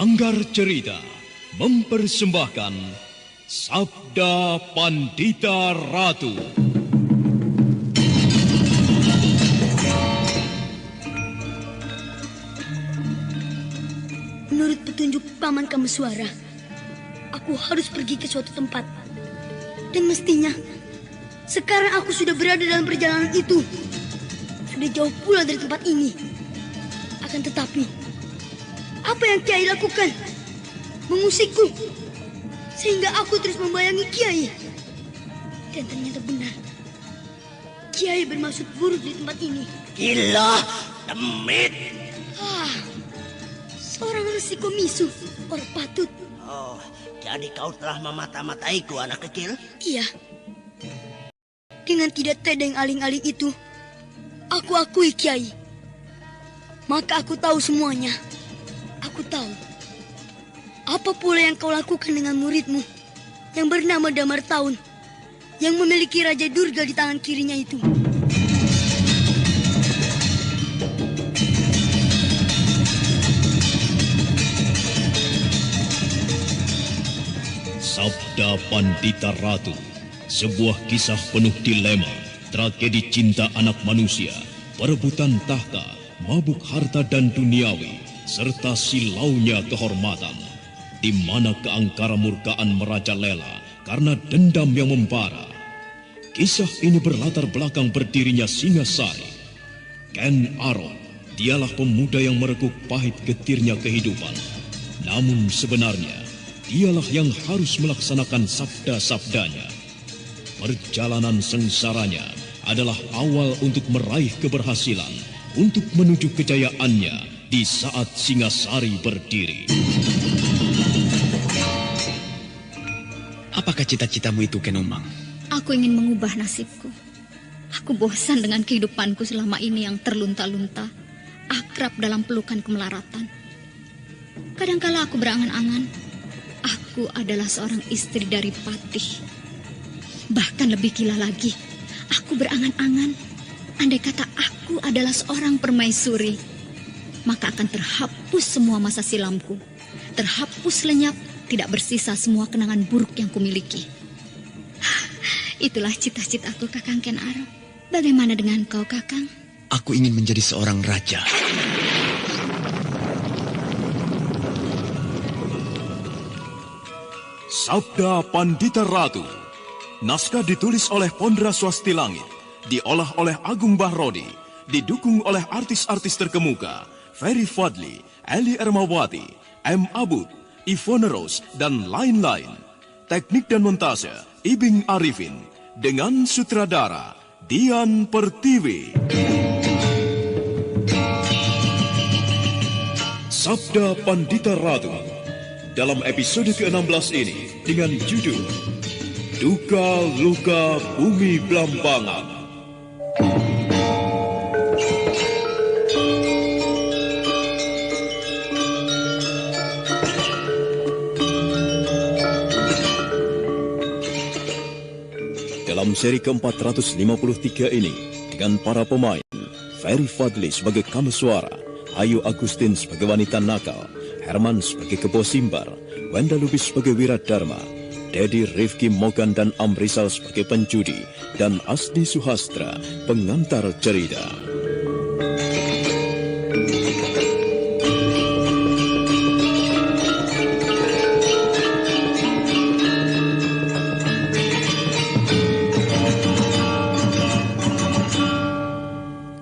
Sanggar Cerita mempersembahkan Sabda Pandita Ratu. Menurut petunjuk Paman Kameswara, aku harus pergi ke suatu tempat. Dan mestinya, sekarang aku sudah berada dalam perjalanan itu. Sudah jauh pula dari tempat ini. Akan tetapi, apa yang Kiai lakukan? Mengusikku, sehingga aku terus membayangi Kiai. Dan ternyata benar, Kiai bermaksud buruk di tempat ini. Gila, demit. Seorang Resi Komisu, orang patut. Oh, jadi kau telah memata-mataiku, anak kecil? Iya. Dengan tidak tedeng aling-aling itu, aku akui Kiai. Maka aku tahu semuanya. Aku tahu. Apa pula yang kau lakukan dengan muridmu yang bernama Damar Taun, yang memiliki Raja Durga di tangan kirinya itu. Sabda Pandita Ratu, sebuah kisah penuh dilema, tragedi cinta anak manusia, perebutan tahta, mabuk harta dan duniawi, serta silaunya kehormatan, di mana keangkara murkaan merajalela karena dendam yang membara. Kisah ini berlatar belakang berdirinya Singasari. Ken Arok, dialah pemuda yang merekuk pahit getirnya kehidupan. Namun sebenarnya, dialah yang harus melaksanakan sabda-sabdanya. Perjalanan sengsaranya adalah awal untuk meraih keberhasilan, untuk menuju kejayaannya di saat Singasari berdiri. Apakah cita-citamu itu, Ken Umang? Aku ingin mengubah nasibku. Aku bosan dengan kehidupanku selama ini yang terlunta-lunta, akrab dalam pelukan kemelaratan. Kadangkala aku berangan-angan, aku adalah seorang istri dari Patih. Bahkan lebih gila lagi, aku berangan-angan, andai kata aku adalah seorang permaisuri, maka akan terhapus semua masa silamku. Terhapus lenyap, tidak bersisa semua kenangan buruk yang kumiliki. Itulah cita-citaku, Kakang Ken Arok. Bagaimana dengan kau, Kakang? Aku ingin menjadi seorang raja. Sabda Pandita Ratu. Naskah ditulis oleh Pondra Swasti Langit, diolah oleh Agung Bahrodi, didukung oleh artis-artis terkemuka Ferry Fadli, Eli Ermawati, M. Abud, Ivone Rose, dan lain-lain. Teknik dan montase Ibing Arifin, dengan sutradara Dian Pertiwi. Sabda Pandita Ratu dalam episode ke-16 ini dengan judul Duka Luka Bumi Blambangan. Dalam seri ke-453 ini, dengan para pemain, Ferry Fadli sebagai Kameswara, Ayu Agustin sebagai wanita nakal, Herman sebagai Kebo Simbar, Wenda Lubis sebagai Wiradharma, Dedi Rifki Mogan dan Amrisal sebagai penjudi, dan Asdi Suhastra, pengantar cerita.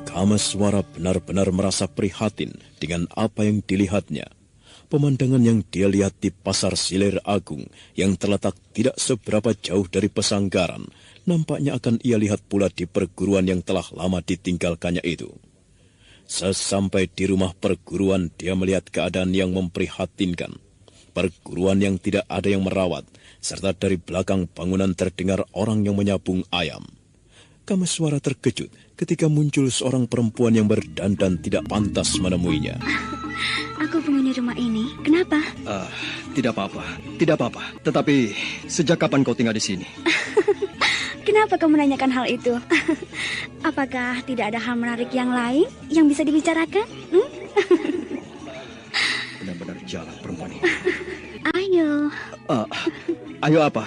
Kameswara benar-benar merasa prihatin dengan apa yang dilihatnya. Pemandangan yang dia lihat di Pasar Silir Agung yang terletak tidak seberapa jauh dari Pesanggaran, nampaknya akan ia lihat pula di perguruan yang telah lama ditinggalkannya itu. Sesampai di rumah perguruan, dia melihat keadaan yang memprihatinkan. Perguruan yang tidak ada yang merawat, serta dari belakang bangunan terdengar orang yang menyabung ayam. Kameswara terkejut ketika muncul seorang perempuan yang berdandan tidak pantas menemuinya. Aku penghuni rumah ini. Kenapa? Tidak apa-apa. Tidak apa-apa. Tetapi sejak kapan kau tinggal di sini? Kenapa kau menanyakan hal itu? Apakah tidak ada hal menarik yang lain yang bisa dibicarakan? Benar-benar jalan perempuan ini. Ayo, Ayo apa?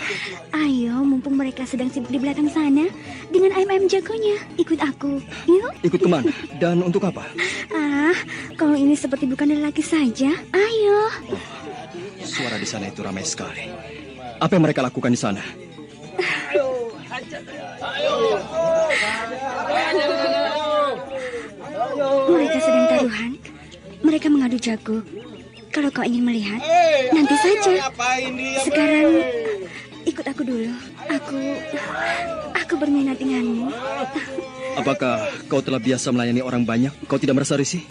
ayo, mumpung mereka sedang sibuk di belakang sana dengan ayam-ayam jagonya. Ikut aku, yuk. Ikut kemana? Dan untuk apa? Ah, kalau ini seperti bukan lelaki saja. Ayo. Suara di sana itu ramai sekali. Apa yang mereka lakukan di sana? Mereka sedang taruhan. Mereka mengadu jago. Kalau kau ingin melihat, nanti saja. Sekarang ikut aku dulu. Aku berminat denganmu. Apakah kau telah biasa melayani orang banyak? Kau tidak merasa risih?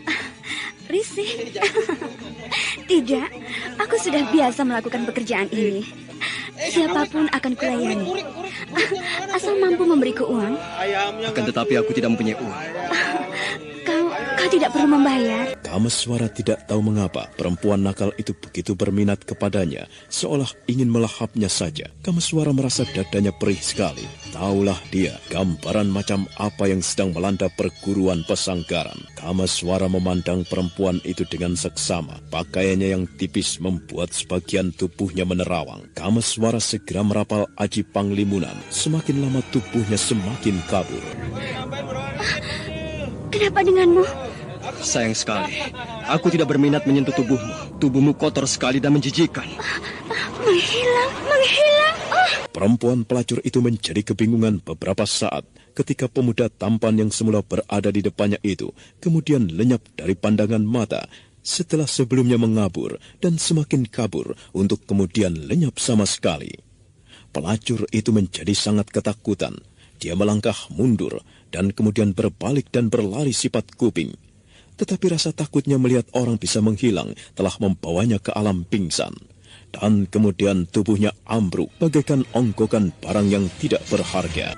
Risih? Tidak, aku sudah biasa melakukan pekerjaan ini. Siapapun akan kulayani. Asal mampu memberiku uang. Akan tetapi aku tidak mempunyai uang. Kau tidak perlu membayar. Kameswara tidak tahu mengapa perempuan nakal itu begitu berminat kepadanya, seolah ingin melahapnya saja. Kameswara merasa dadanya perih sekali. Taulah dia gambaran macam apa yang sedang melanda perguruan pesanggaran. Kameswara memandang perempuan itu dengan seksama. Pakaiannya yang tipis membuat sebagian tubuhnya menerawang. Kameswara segera merapal aji panglimunan. Semakin lama tubuhnya semakin kabur. Kenapa denganmu? Sayang sekali, aku tidak berminat menyentuh tubuhmu. Tubuhmu kotor sekali dan menjijikkan. Menghilang. Perempuan pelacur itu menjadi kebingungan beberapa saat ketika pemuda tampan yang semula berada di depannya itu kemudian lenyap dari pandangan mata setelah sebelumnya mengabur dan semakin kabur untuk kemudian lenyap sama sekali. Pelacur itu menjadi sangat ketakutan. Dia melangkah mundur dan kemudian berbalik dan berlari sifat kuping. Tetapi rasa takutnya melihat orang bisa menghilang telah membawanya ke alam pingsan. Dan kemudian tubuhnya ambruk bagaikan onggokan barang yang tidak berharga.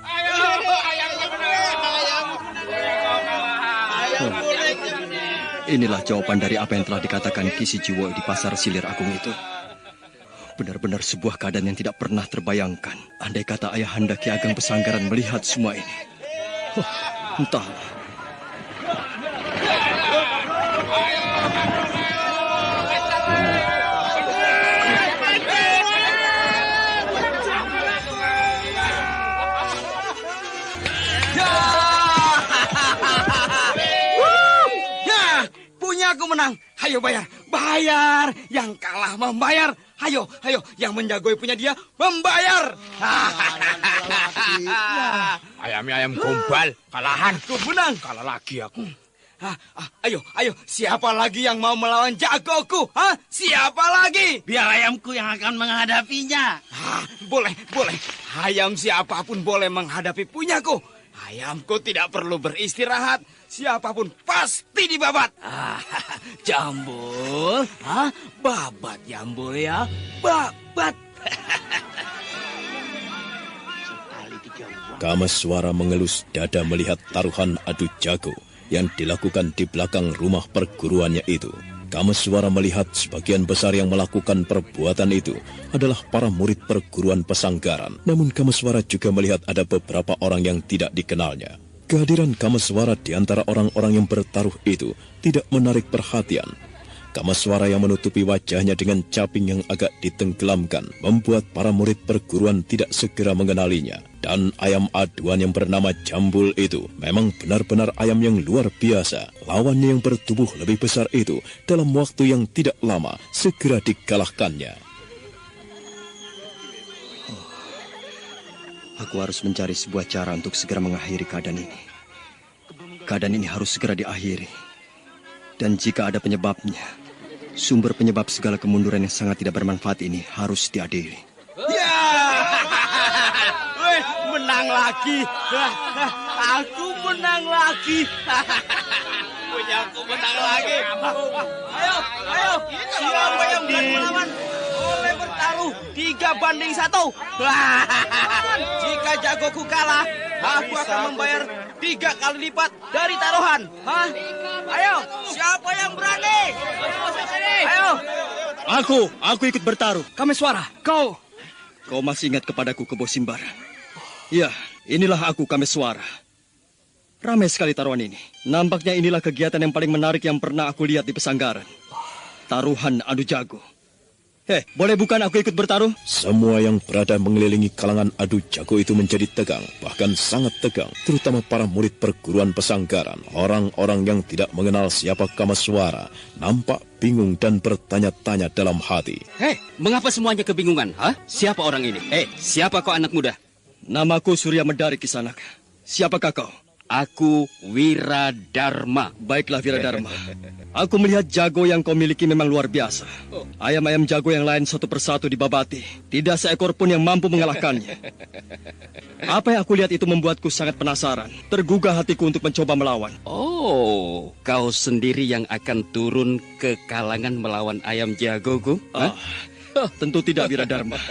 Inilah jawaban dari apa yang telah dikatakan Kisi Jiwo di Pasar Silir Agung itu. Benar-benar sebuah keadaan yang tidak pernah terbayangkan. Andai kata Ayahanda Ki Ageng Pesanggaran melihat semua ini. Entahlah. Aku menang. Hayo bayar. Bayar. Yang kalah membayar. Hayo. Yang menjagoi punya dia membayar. Ayam gombal. Kalahan. Aku menang. Kalah lagi aku. Ayo. Siapa lagi yang mau melawan jagoku? Siapa lagi? Biar ayamku yang akan menghadapinya. Boleh. Ayam siapapun boleh menghadapi punyaku. Ayamku tidak perlu beristirahat. Siapapun pasti dibabat. Jambul. Babat Jambul ya. Babat. Kameswara mengelus dada melihat taruhan adu jago yang dilakukan di belakang rumah perguruannya itu. Kameswara melihat sebagian besar yang melakukan perbuatan itu adalah para murid perguruan pesanggaran. Namun Kameswara juga melihat ada beberapa orang yang tidak dikenalnya. Kehadiran Kameswara di antara orang-orang yang bertaruh itu tidak menarik perhatian. Kameswara yang menutupi wajahnya dengan caping yang agak ditenggelamkan membuat para murid perguruan tidak segera mengenalinya. Dan ayam aduan yang bernama Jambul itu memang benar-benar ayam yang luar biasa. Lawannya yang bertubuh lebih besar itu dalam waktu yang tidak lama segera dikalahkannya. Aku harus mencari sebuah cara untuk segera mengakhiri keadaan ini. Keadaan ini harus segera diakhiri. Dan jika ada penyebabnya, sumber penyebab segala kemunduran yang sangat tidak bermanfaat ini harus diadili. Ya! Menang lagi. Aku menang lagi. Punyaku menang lagi. Ayo. Siapa yang berani melawan? Boleh bertaruh 3-1. Jika jagoku kalah, aku akan membayar 3 kali lipat dari taruhan. Ayo, siapa yang berani? Ayo. Aku ikut bertaruh. Kameswara, kau masih ingat kepadaku, Kebo Simbara? Ya, inilah aku, Kameswara. Ramai sekali taruhan ini. Nampaknya inilah kegiatan yang paling menarik yang pernah aku lihat di pesanggaran. Taruhan adu jago. Boleh bukan aku ikut bertaruh? Semua yang berada mengelilingi kalangan adu jago itu menjadi tegang, bahkan sangat tegang, terutama para murid perguruan pesanggaran. Orang-orang yang tidak mengenal siapa Kamaswara nampak bingung dan bertanya-tanya dalam hati. Mengapa semuanya kebingungan? Siapa orang ini? Siapa kau anak muda? Namaku Surya Medari, Kisanak. Siapakah kau? Aku Wiradharma. Baiklah Wiradharma. Aku melihat jago yang kau miliki memang luar biasa. Ayam-ayam jago yang lain satu persatu dibabati. Tidak seekor pun yang mampu mengalahkannya. Apa yang aku lihat itu membuatku sangat penasaran. Tergugah hatiku untuk mencoba melawan. Oh, kau sendiri yang akan turun ke kalangan melawan ayam jagoku? Tentu tidak, Wiradharma.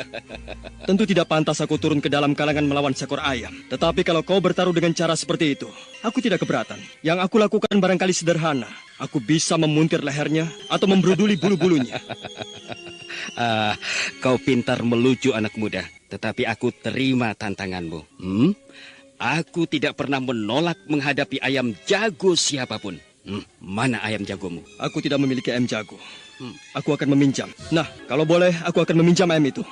Tentu tidak pantas aku turun ke dalam kalangan melawan seekor ayam. Tetapi kalau kau bertaruh dengan cara seperti itu, aku tidak keberatan. Yang aku lakukan barangkali sederhana. Aku bisa memuntir lehernya atau memberuduli bulu-bulunya. Kau pintar melucu anak muda. Tetapi aku terima tantanganmu. Aku tidak pernah menolak menghadapi ayam jago siapapun. Mana ayam jagomu? Aku tidak memiliki ayam jago. Aku akan meminjam. Nah, kalau boleh, aku akan meminjam ayam itu.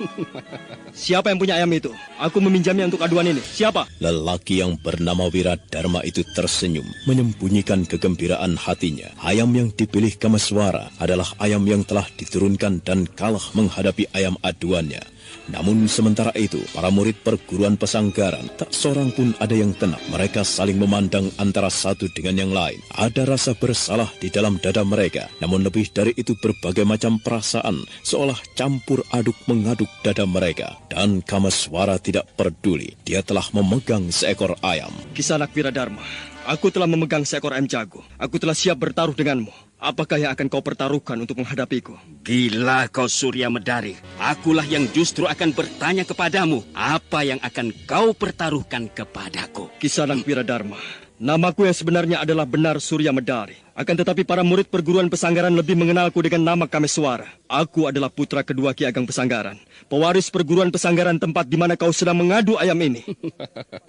Siapa yang punya ayam itu? Aku meminjamnya untuk aduan ini. Siapa? Lelaki yang bernama Wiradharma itu tersenyum, menyembunyikan kegembiraan hatinya. Ayam yang dipilih Kamaswara adalah ayam yang telah diturunkan dan kalah menghadapi ayam aduannya. Namun sementara itu, para murid perguruan pesanggaran tak seorang pun ada yang tenang. Mereka saling memandang antara satu dengan yang lain. Ada rasa bersalah di dalam dada mereka. Namun lebih dari itu berbagai macam perasaan seolah campur aduk mengaduk dada mereka. Dan Kamaswara tidak peduli. Dia telah memegang seekor ayam. Kisanak Wiradharma, aku telah memegang seekor ayam jago. Aku telah siap bertaruh denganmu. Apakah yang akan kau pertaruhkan untuk menghadapiku? Gila kau Surya Medari. Akulah yang justru akan bertanya kepadamu. Apa yang akan kau pertaruhkan kepadaku? Kisanak Wiradharma, namaku yang sebenarnya adalah benar Surya Medari. Akan tetapi para murid perguruan pesanggaran lebih mengenalku dengan nama Kameswara. Aku adalah putra kedua Ki Ageng Pesanggaran. Pewaris perguruan pesanggaran tempat di mana kau sedang mengadu ayam ini.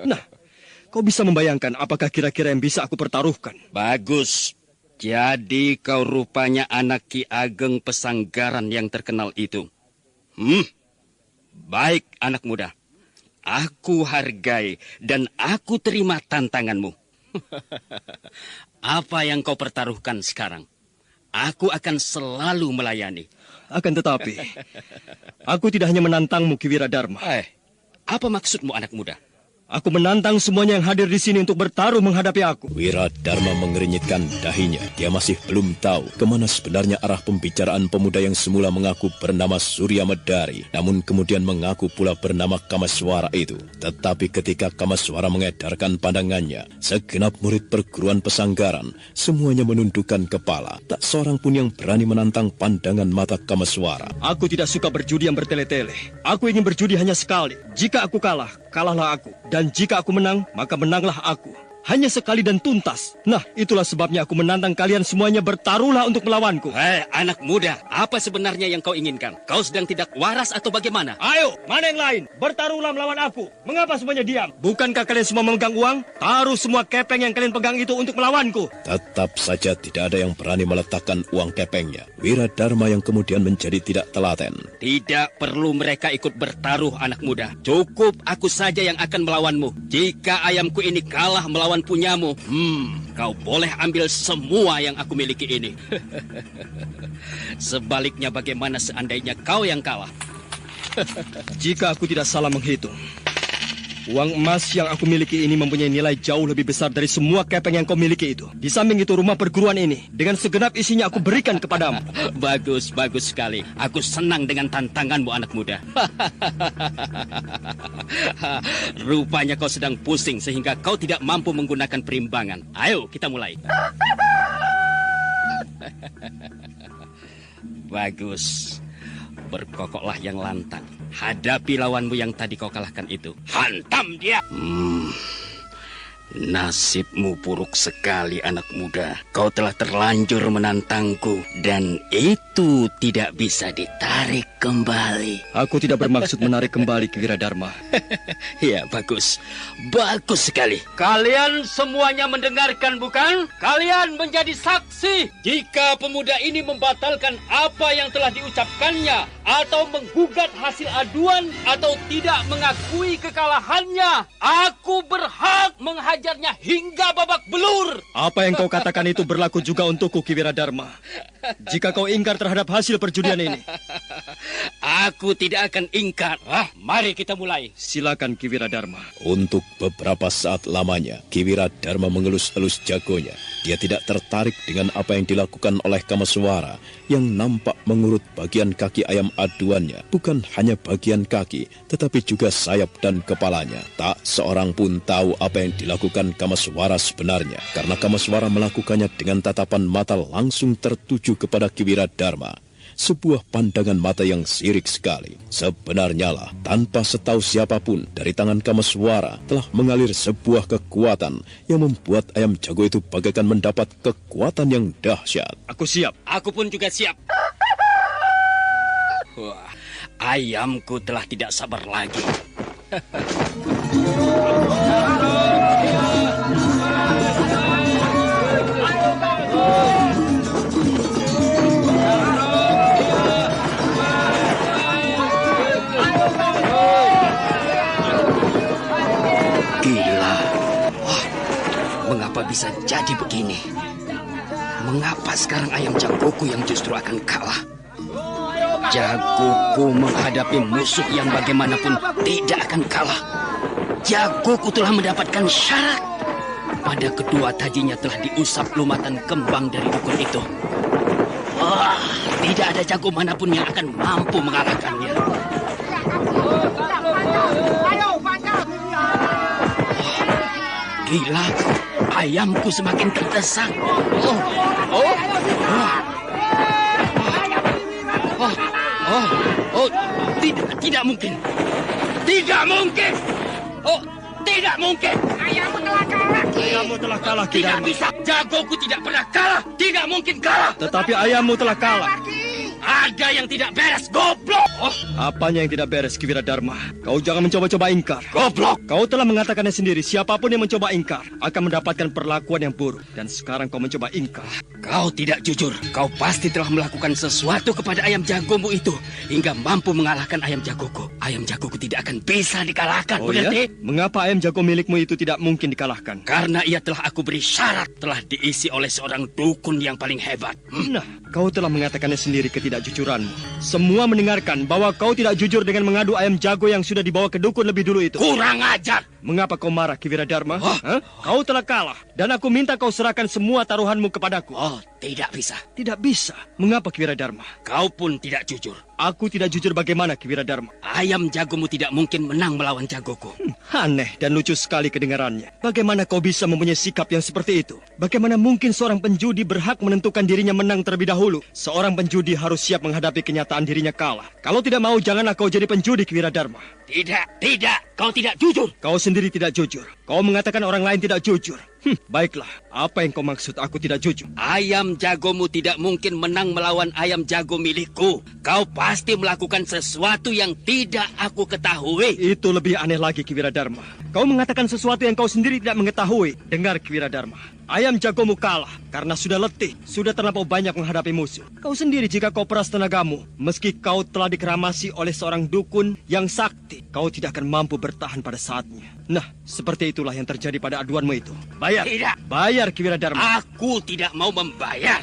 Nah, kau bisa membayangkan apakah kira-kira yang bisa aku pertaruhkan? Bagus. Jadi kau rupanya anak Ki Ageng Pesanggaran yang terkenal itu. Baik anak muda. Aku hargai dan aku terima tantanganmu. Apa yang kau pertaruhkan sekarang? Aku akan selalu melayani. Akan tetapi, aku tidak hanya menantangmu Ki Wiradharma. Apa maksudmu anak muda? Aku menantang semuanya yang hadir di sini untuk bertaruh menghadapi aku. Wiradharma mengernyitkan dahinya. Dia masih belum tahu kemana sebenarnya arah pembicaraan pemuda yang semula mengaku bernama Surya Medari, namun kemudian mengaku pula bernama Kamaswara itu. Tetapi ketika Kamaswara mengedarkan pandangannya, segenap murid perguruan pesanggaran semuanya menundukkan kepala. Tak seorang pun yang berani menantang pandangan mata Kamaswara. Aku tidak suka berjudi yang bertele-tele. Aku ingin berjudi hanya sekali. Jika aku kalah, kalahlah aku. Dan jika aku menang, maka menanglah aku. Hanya sekali dan tuntas. Nah, itulah sebabnya aku menantang kalian semuanya bertaruhlah untuk melawanku. Anak muda, apa sebenarnya yang kau inginkan? Kau sedang tidak waras atau bagaimana? Ayo, mana yang lain? Bertaruhlah melawan aku. Mengapa semuanya diam? Bukankah kalian semua memegang uang? Taruh semua kepeng yang kalian pegang itu untuk melawanku. Tetap saja tidak ada yang berani meletakkan uang kepengnya. Wiradharma yang kemudian menjadi tidak telaten. Tidak perlu mereka ikut bertaruh anak muda. Cukup aku saja yang akan melawanmu. Jika ayamku ini kalah melawan punyamu, kau boleh ambil semua yang aku miliki ini. Sebaliknya bagaimana seandainya kau yang kalah? Jika aku tidak salah menghitung, uang emas yang aku miliki ini mempunyai nilai jauh lebih besar dari semua kepeng yang kau miliki itu. Di samping itu rumah perguruan ini dengan segenap isinya aku berikan kepadamu. Bagus, bagus sekali. Aku senang dengan tantanganmu anak muda. Rupanya kau sedang pusing sehingga kau tidak mampu menggunakan perimbangan. Ayo kita mulai. Bagus. Berkokoklah yang lantang. Hadapi lawanmu yang tadi kau kalahkan itu. Hantam dia. Nasibmu buruk sekali, anak muda. Kau telah terlanjur menantangku, dan itu tidak bisa ditarik kembali. Aku tidak bermaksud menarik kembali, Ki Wiradharma. Ya, bagus. Bagus sekali. Kalian semuanya mendengarkan, bukan? Kalian menjadi saksi jika pemuda ini membatalkan apa yang telah diucapkannya, atau menggugat hasil aduan, atau tidak mengakui kekalahannya. Aku berhak menghajarnya hingga babak belur. Apa yang kau katakan itu berlaku juga untukku, Ki Wiradharma. Jika kau ingkar terhadap hasil perjudian ini. Aku tidak akan ingkar. Mari kita mulai. Silakan, Ki Wiradharma. Untuk beberapa saat lamanya, Ki Wiradharma mengelus-elus jagonya. Dia tidak tertarik dengan apa yang dilakukan oleh Kameswara yang nampak mengurut bagian kaki ayam aduannya. Bukan hanya bagian kaki, tetapi juga sayap dan kepalanya. Tak seorang pun tahu apa yang dilakukan Kameswara sebenarnya, karena Kameswara melakukannya dengan tatapan mata langsung tertuju kepada Ki Wiradharma. Sebuah pandangan mata yang sirik sekali. Sebenarnya lah, tanpa setahu siapapun, dari tangan Kameswara telah mengalir sebuah kekuatan yang membuat ayam jago itu bagaikan mendapat kekuatan yang dahsyat. Aku siap. Aku pun juga siap. Wah, ayamku telah tidak sabar lagi. Gila. Wah, mengapa bisa jadi begini? Mengapa sekarang ayam jagoku yang justru akan kalah? Jagoku menghadapi musuh yang bagaimanapun tidak akan kalah. Jagoku telah mendapatkan syarat. Pada kedua tajinya telah diusap lumatan kembang dari dukun itu. Wah, tidak ada jago manapun yang akan mampu mengalahkannya. Gila, ayamku semakin terdesak. Tidak mungkin. Tidak mungkin. Tidak mungkin. Ayammu telah kalah, Ki Tidak Darma. bisa. Jagoku tidak pernah kalah. Tidak mungkin kalah. Tetapi ayammu telah kalah. Ada yang tidak beres, goblok. Apanya yang tidak beres, Ki Wiradharma? Kau jangan mencoba-coba ingkar. Goblok. Kau telah mengatakannya sendiri, siapapun yang mencoba ingkar akan mendapatkan perlakuan yang buruk. Dan sekarang kau mencoba ingkar. Kau tidak jujur. Kau pasti telah melakukan sesuatu kepada ayam jagomu itu hingga mampu mengalahkan ayam jagoku. Ayam jagoku tidak akan bisa dikalahkan, ya? Mengapa ayam jago milikmu itu tidak mungkin dikalahkan? Karena ia telah aku beri syarat, telah diisi oleh seorang dukun yang paling hebat. Nah, kau telah mengatakannya sendiri ketidakjujuranmu. Semua mendengarkan bahwa kau tidak jujur dengan mengadu ayam jago yang sudah dibawa ke dukun lebih dulu itu. Kurang ajar. Mengapa kau marah, Ki Wiradharma? Kau telah kalah, dan aku minta kau serahkan semua taruhanmu kepadaku. Tidak bisa. Tidak bisa. Mengapa, Ki Wiradharma? Kau pun tidak jujur. Aku tidak jujur bagaimana, Ki Wiradharma? Ayam jagomu tidak mungkin menang melawan jagoku. Aneh dan lucu sekali kedengarannya. Bagaimana kau bisa mempunyai sikap yang seperti itu? Bagaimana mungkin seorang penjudi berhak menentukan dirinya menang terlebih dahulu? Seorang penjudi harus siap menghadapi kenyataan dirinya kalah. Kalau tidak mau, janganlah kau jadi penjudi, Ki Wiradharma. Tidak. Kau tidak jujur. Kau sendiri tidak jujur. Kau mengatakan orang lain tidak jujur. Baiklah, apa yang kau maksud aku tidak jujur? Ayam jagomu tidak mungkin menang melawan ayam jago milikku. Kau pasti melakukan sesuatu yang tidak aku ketahui. Itu lebih aneh lagi, Ki Wiradharma. Kau mengatakan sesuatu yang kau sendiri tidak mengetahui. Dengar, Ki Wiradharma. Ayam jagomu kalah karena sudah letih, sudah terlampau banyak menghadapi musuh. Kau sendiri jika kau peras tenagamu, meski kau telah dikeramasi oleh seorang dukun yang sakti, kau tidak akan mampu bertahan pada saatnya. Nah, seperti itulah yang terjadi pada aduanmu itu. Bayar. Tidak. Bayar, Ki Wiradharma. Aku tidak mau membayar.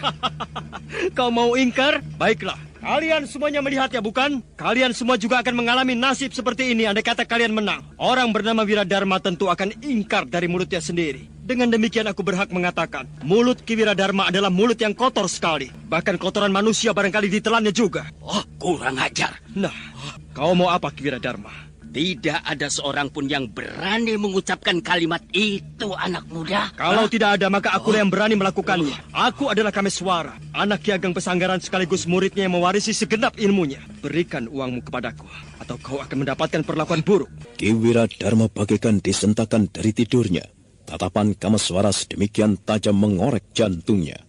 Kau mau ingkar? Baiklah. Kalian semuanya melihatnya, bukan? Kalian semua juga akan mengalami nasib seperti ini andai kata kalian menang. Orang bernama Wiradharma tentu akan ingkar dari mulutnya sendiri. Dengan demikian aku berhak mengatakan, mulut Ki Wiradharma adalah mulut yang kotor sekali. Bahkan kotoran manusia barangkali ditelannya juga. Kurang ajar. Nah, kau mau apa, Ki Wiradharma? Tidak ada seorang pun yang berani mengucapkan kalimat itu, anak muda. Kalau tidak ada, maka akulah yang berani melakukannya. Aku adalah Kameswara, anak Ki Ageng Pesanggaran sekaligus muridnya yang mewarisi segenap ilmunya. Berikan uangmu kepadaku, atau kau akan mendapatkan perlakuan buruk. Ki Wiradharma bagaikan disentakan dari tidurnya. Tatapan Kameswara sedemikian tajam mengorek jantungnya.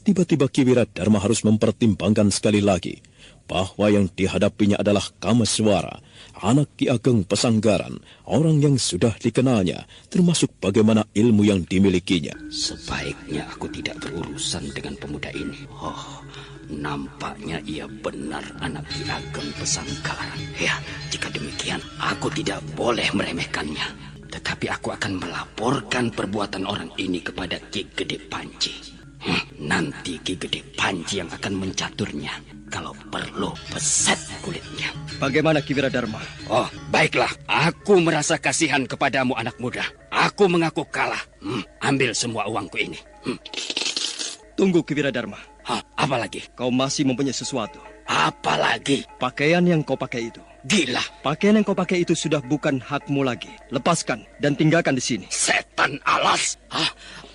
Tiba-tiba Ki Wiradharma harus mempertimbangkan sekali lagi bahwa yang dihadapinya adalah Kameswara, anak Ki Ageng Pesanggaran, orang yang sudah dikenalnya, termasuk bagaimana ilmu yang dimilikinya. Sebaiknya aku tidak berurusan dengan pemuda ini. Oh, nampaknya ia benar anak Ki Ageng Pesanggaran. Ya, jika demikian, aku tidak boleh meremehkannya. Tetapi aku akan melaporkan perbuatan orang ini kepada Ki Gede Panji. Nanti Ki Gede Panji yang akan mencaturnya. Kalau perlu, peset kulitnya. Bagaimana Ki Wiradharma? Oh, baiklah. Aku merasa kasihan kepadamu, anak muda. Aku mengaku kalah. Ambil semua uangku ini. Tunggu Ki Wiradharma. Apa lagi? Kau masih mempunyai sesuatu. Apa lagi? Pakaian yang kau pakai itu. Gila. Pakaian yang kau pakai itu sudah bukan hakmu lagi. Lepaskan dan tinggalkan di sini. Setan alas.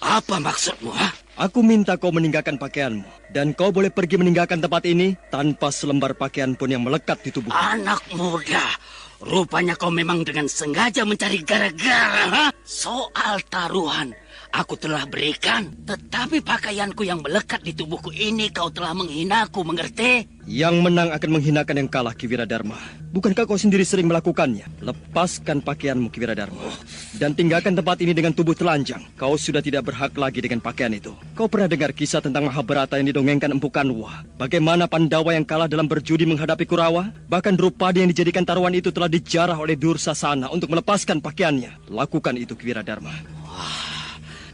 Apa maksudmu? Aku minta kau meninggalkan pakaianmu. Dan kau boleh pergi meninggalkan tempat ini tanpa selembar pakaian pun yang melekat di tubuhmu. Anak muda, rupanya kau memang dengan sengaja mencari gara-gara. Soal taruhan, aku telah berikan. Tetapi pakaianku yang melekat di tubuhku ini kau telah menghinaku, mengerti? Yang menang akan menghinakan yang kalah, Ki Wiradharma. Bukankah kau sendiri sering melakukannya? Lepaskan pakaianmu, Ki Wiradharma. Dan tinggalkan tempat ini dengan tubuh telanjang. Kau sudah tidak berhak lagi dengan pakaian itu. Kau pernah dengar kisah tentang Mahabharata yang didongengkan Empu Kanwa? Bagaimana Pandawa yang kalah dalam berjudi menghadapi Kurawa? Bahkan Drupadi yang dijadikan taruhan itu telah dijarah oleh Dursasana untuk melepaskan pakaiannya. Lakukan itu, Ki Wiradharma.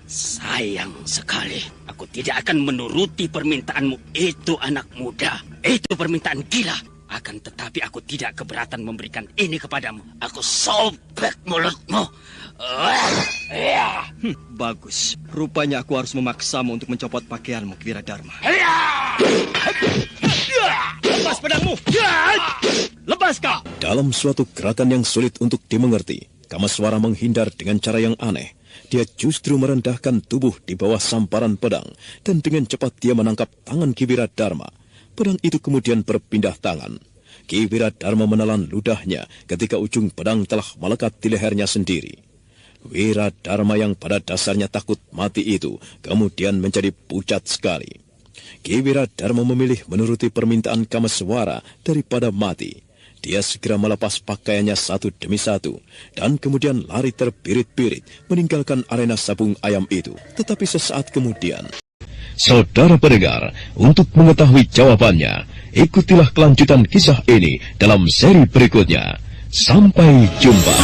Sayang sekali. Aku tidak akan menuruti permintaanmu itu, anak muda. Itu permintaan gila. Akan tetapi aku tidak keberatan memberikan ini kepadamu. Aku sobek mulutmu. Bagus. Rupanya aku harus memaksamu untuk mencopot pakaianmu, Ki Wiradharma. Lepas pedangmu. Lepas kau. Dalam suatu gerakan yang sulit untuk dimengerti, Kameswara menghindar dengan cara yang aneh. Dia justru merendahkan tubuh di bawah samparan pedang, dan dengan cepat dia menangkap tangan Ki Wiradharma. Pedang itu kemudian berpindah tangan. Ki Wiradharma menelan ludahnya ketika ujung pedang telah melekat di lehernya sendiri. Wiradharma yang pada dasarnya takut mati itu kemudian menjadi pucat sekali. Ki Wiradharma memilih menuruti permintaan Kameswara daripada mati. Dia segera melepas pakaiannya satu demi satu, dan kemudian lari terbirit-birit meninggalkan arena sabung ayam itu. Tetapi sesaat kemudian, saudara pendengar, untuk mengetahui jawabannya, ikutilah kelanjutan kisah ini dalam seri berikutnya. Sampai jumpa.